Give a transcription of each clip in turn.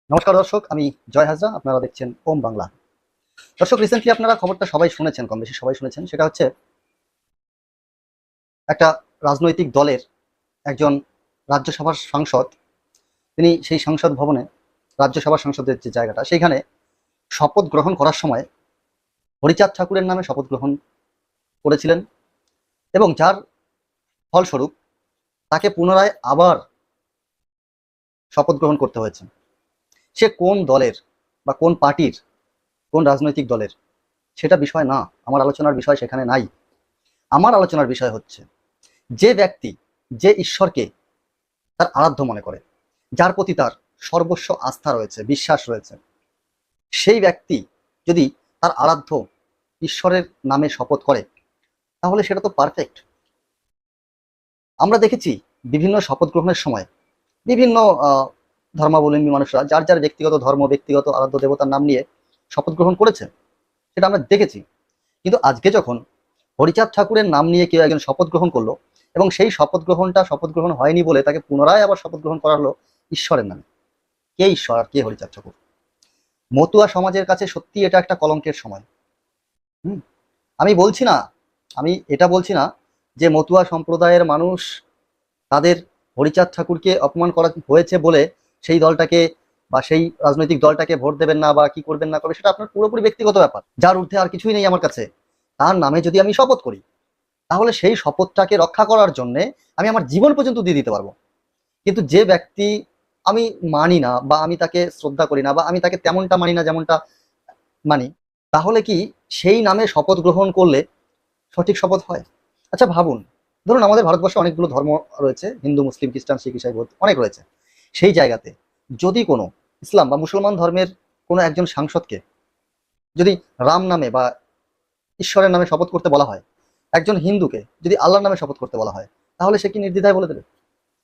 নমস্কার দর্শক, আমি জয় হাজরা। আপনারা দেখছেন ওম বাংলা। দর্শক, রিসেন্টলি আপনারা খবরটা সবাই শুনেছেন, কম বেশি সবাই শুনেছেন। সেটা হচ্ছে একটা রাজনৈতিক দলের একজন রাজ্যসভার সাংসদ, তিনি সেই সংসদ ভবনে, রাজ্যসভার সংসদের যে জায়গাটা, সেইখানে শপথ গ্রহণ করার সময় হরিচাঁদ ঠাকুরের নামে শপথ গ্রহণ করেছিলেন এবং যার ফলস্বরূপ তাকে পুনরায় আবার শপথ গ্রহণ করতে হয়েছে। সে কোন দলের বা কোন পার্টির, কোন রাজনৈতিক দলের, সেটা বিষয় না, আমার আলোচনার বিষয় সেখানে নাই। আমার আলোচনার বিষয় হচ্ছে যে ব্যক্তি, যে ঈশ্বরকে তার আরাধ্য মনে করে, যার প্রতি তার সর্বস্ব আস্থা রয়েছে, বিশ্বাস রয়েছে, সেই ব্যক্তি যদি তার আরাধ্য ঈশ্বরের নামে শপথ করে, তাহলে সেটা তো পারফেক্ট। আমরা দেখেছি বিভিন্ন শপথ গ্রহণের সময় বিভিন্ন ধর্মাবলম্বী মানুষরা যার যার ব্যক্তিগত ধর্ম, ব্যক্তিগত আরাধ্য দেবতার নাম নিয়ে শপথ গ্রহণ করেছে, সেটা আমরা দেখেছি। কিন্তু আজকে যখন হরিচাঁদ ঠাকুরের নাম নিয়ে কেউ একজন শপথ গ্রহণ করলো এবং সেই শপথ গ্রহণ হয়নি বলে তাকে পুনরায় আবার শপথ গ্রহণ করা হলো ঈশ্বরের নামে। কে ঈশ্বর আর কে হরিচাঁদ ঠাকুর? মতুয়া সমাজের কাছে সত্যি এটা একটা কলঙ্কের সময়। আমি বলছি না, আমি এটা বলছি না যে মতুয়া সম্প্রদায়ের মানুষ তাদের হরিচাঁদ ঠাকুরকে অপমান করা হয়েছে বলে সেই দলটাকে বা সেই রাজনৈতিক দলটাকে ভোট দেবেন না বা কি করবেন না করবে, সেটা আপনার পুরোপুরি ব্যক্তিগত ব্যাপার, যার ঊর্ধ্বে আর কিছুই নেই আমার কাছে। তার নামে যদি আমি শপথ করি, তাহলে সেই শপথটাকে রক্ষা করার জন্য আমি আমার জীবন পর্যন্ত দিয়ে দিতে পারবো। কিন্তু যে ব্যক্তি আমি মানি না বা আমি তাকে শ্রদ্ধা করি না বা আমি তাকে তেমনটা মানি না যেমনটা মানি, তাহলে কি সেই নামে শপথ গ্রহণ করলে সঠিক শপথ হয়? আচ্ছা ভাবুন, ধরুন আমাদের ভারতবর্ষে অনেকগুলো ধর্ম রয়েছে, হিন্দু, মুসলিম, খ্রিস্টান, শিখ, ইসাই, বৌদ্ধ, অনেক রয়েছে। সেই জায়গাতে যদি কোনো ইসলাম বা মুসলমান ধর্মের কোনো একজন সাংসদকে যদি রাম নামে বা ঈশ্বরের নামে শপথ করতে বলা হয়, একজন হিন্দুকে যদি আল্লাহর নামে শপথ করতে বলা হয়, তাহলে সে কি নির্দ্বিধায় বলে দেবে?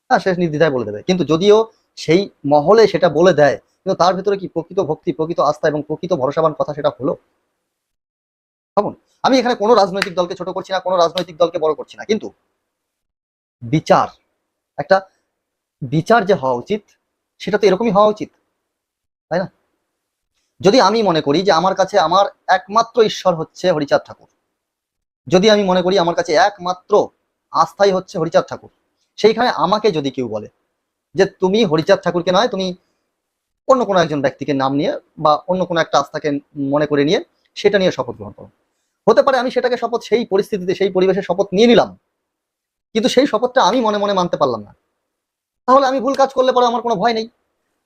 হ্যাঁ, সে নির্দ্বিধায় বলে দেবে। কিন্তু যদিও সেই মহলে সেটা বলে দেয়, কিন্তু তার ভিতরে কি প্রকৃত ভক্তি, প্রকৃত আস্থা এবং প্রকৃত ভরসাবান কথা সেটা হলো? ভাবুন। আমি এখানে কোনো রাজনৈতিক দলকে ছোট করছি না, কোনো রাজনৈতিক দলকে বড় করছি না, কিন্তু বিচার, একটা বিচার যে হওয়া উচিত, সেটা তো এরকমই হওয়া উচিত, তাই না? যদি আমি মনে করি যে আমার কাছে আমার একমাত্র ঈশ্বর হচ্ছে হরিচাঁদ ঠাকুর, যদি আমি মনে করি আমার কাছে একমাত্র আস্থাই হচ্ছে হরিচাঁদ ঠাকুর, সেইখানে আমাকে যদি কেউ বলে যে তুমি হরিচাঁদ ঠাকুরকে নয়, তুমি অন্য কোনো একজন ব্যক্তিকে নাম নিয়ে বা অন্য কোনো একটা আস্থাকে মনে করে নিয়ে সেটা নিয়ে শপথ গ্রহণ করো, হতে পারে আমি সেটাকে শপথ, সেই পরিস্থিতিতে সেই পরিবেশে শপথ নিয়ে নিলাম, কিন্তু সেই শপথটা আমি মনে মনে মানতে পারলাম না, তাহলে আমি ভুল কাজ করলে পরে আমার কোনো ভয় নেই।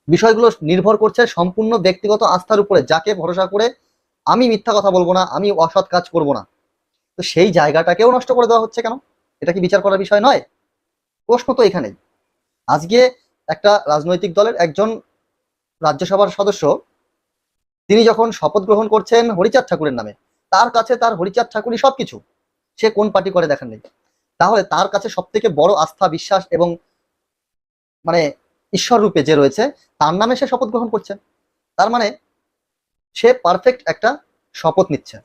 বিষয়গুলো নির্ভর করছে সম্পূর্ণ ব্যক্তিগত আস্থার উপরে, যাকে ভরসা করে আমি মিথ্যা কথা বলবো না, আমি অসৎ কাজ করব না। তো সেই জায়গাটাকেও নষ্ট করে দেওয়া হচ্ছে কেন? এটা কি বিচার করার বিষয় নয়? প্রশ্ন তো এখানেই। আজকে একটা রাজনৈতিক দলের একজন রাজ্যসভার সদস্য, তিনি যখন শপথ গ্রহণ করছেন হরিচাঁদ ঠাকুরের নামে, তার কাছে তার হরিচাঁদ ঠাকুরই সবকিছু, সে কোন পার্টি করে দেখার নেই, তাহলে তার কাছে সব থেকে বড় আস্থা, বিশ্বাস এবং মানে ঈশ্বর রূপে যে রয়েছে, তার নামে সে শপথ গ্রহণ করছে। তার মানে সে পারফেক্ট একটা শপথ নিচ্ছে।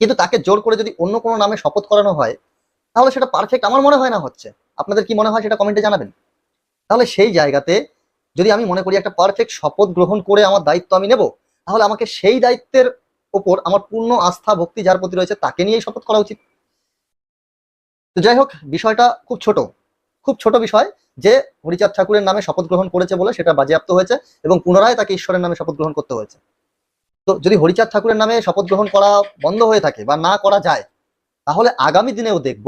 কিন্তু তাকে জোর করে যদি অন্য কোনো নামে শপথ করানো হয়, তাহলে সেটা পারফেক্ট আমার মনে হয় না হচ্ছে। আপনাদের কি মনে হয় সেটা কমেন্টে জানাবেন। তাহলে সেই জায়গাতে যদি আমি মনে করি একটা পারফেক্ট শপথ গ্রহণ করে আমার দায়িত্ব আমি নেব, তাহলে আমাকে সেই দায়িত্বের ওপর আমার পূর্ণ আস্থা, ভক্তি যার প্রতি রয়েছে তাকে নিয়েই শপথ করা উচিত। তো যাই হোক, বিষয়টা খুব ছোট, খুব ছোট বিষয়, যে হরিচাঁদ ঠাকুরের নামে শপথ গ্রহণ করেছে বলে সেটা বাজেয়াপ্ত হয়েছে এবং পুনরায় তাকে ঈশ্বরের নামে শপথ গ্রহণ করতে হয়েছে। তো যদি হরিচাঁদ ঠাকুরের নামে শপথ গ্রহণ করা বন্ধ হয়ে থাকে বা না করা যায়, তাহলে আগামী দিনেও দেখব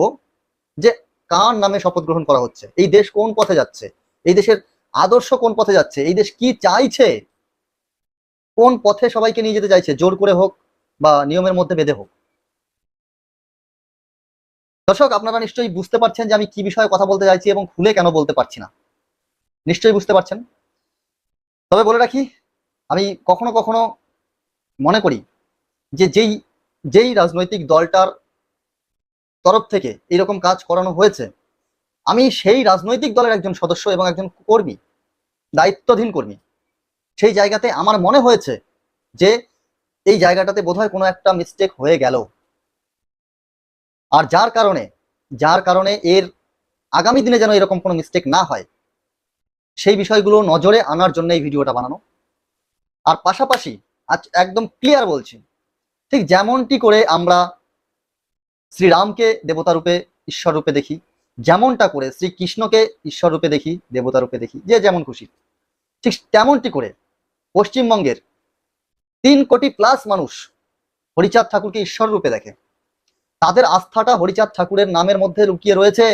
যে কার নামে শপথ গ্রহণ করা হচ্ছে, এই দেশ কোন পথে যাচ্ছে, এই দেশের আদর্শ কোন পথে যাচ্ছে, এই দেশ কি চাইছে, কোন পথে সবাইকে নিয়ে যেতে চাইছে, জোর করে হোক বা নিয়মের মধ্যে বেঁধে হোক। দর্শক, আপনারা নিশ্চয়ই বুঝতে পারছেন যে আমি কি বিষয়ে কথা বলতে চাইছি এবং খুলে কেন বলতে পারছি না, নিশ্চয়ই বুঝতে পারছেন। তবে বলে রাখি, আমি কখনো কখনো মনে করি যে যেই যেই রাজনৈতিক দলটার তরফ থেকে এরকম কাজ করানো হয়েছে, আমি সেই রাজনৈতিক দলের একজন সদস্য এবং একজন কর্মী, দায়িত্বধীন কর্মী, সেই জায়গাতে আমার মনে হয়েছে যে এই জায়গাটাতে বোধহয় কোনো একটা মিস্টেক হয়ে গেল, আর যার কারণে এর আগামী দিনে যেন এরকম কোনো মিস্টেক না হয়, সেই বিষয়গুলো নজরে আনার জন্য এই ভিডিওটা বানানো। আর পাশাপাশি আজ একদম ক্লিয়ার বলছি, ঠিক যেমনটি করে আমরা শ্রীরামকে দেবতা রূপে ঈশ্বর রূপে দেখি, যেমনটা করে শ্রীকৃষ্ণকে ঈশ্বর রূপে দেখি, দেবতা রূপে দেখি, যে যেমন খুশি, ঠিক তেমনটি করে পশ্চিমবঙ্গের 3 কোটি প্লাস মানুষ হরিচাঁদ ঠাকুরকে ঈশ্বর রূপে দেখে। তাদের আস্থাটা হরিচাঁদ ঠাকুরের নামের মধ্যে লুকিয়ে রয়েছে।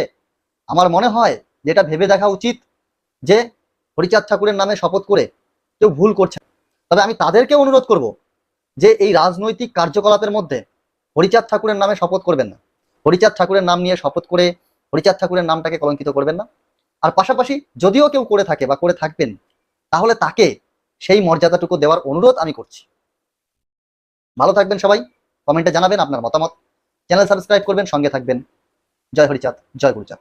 আমার মনে হয় যেটা ভেবে দেখা উচিত যে হরিচাঁদ ঠাকুরের নামে শপথ করে কেউ ভুল করছে। তবে আমি তাদেরকে অনুরোধ করব যে এই রাজনৈতিক কার্যকলাপের মধ্যে হরিচাঁদ ঠাকুরের নামে শপথ করবেন না। হরিচাঁদ ঠাকুরের নাম নিয়ে শপথ করে হরিচাঁদ ঠাকুরের নামটাকে কলঙ্কিত করবেন না। আর পাশাপাশি যদিও কেউ করে থাকে বা করে থাকবেন, তাহলে তাকে সেই মর্যাদাটুকু দেওয়ার অনুরোধ আমি করছি। ভালো থাকবেন সবাই, কমেন্টে জানাবেন আপনার মতামত, চ্যানেল সাবস্ক্রাইব করবেন, সঙ্গে থাকবেন। জয় হরিচাঁদ, জয় গুরুচাঁদ।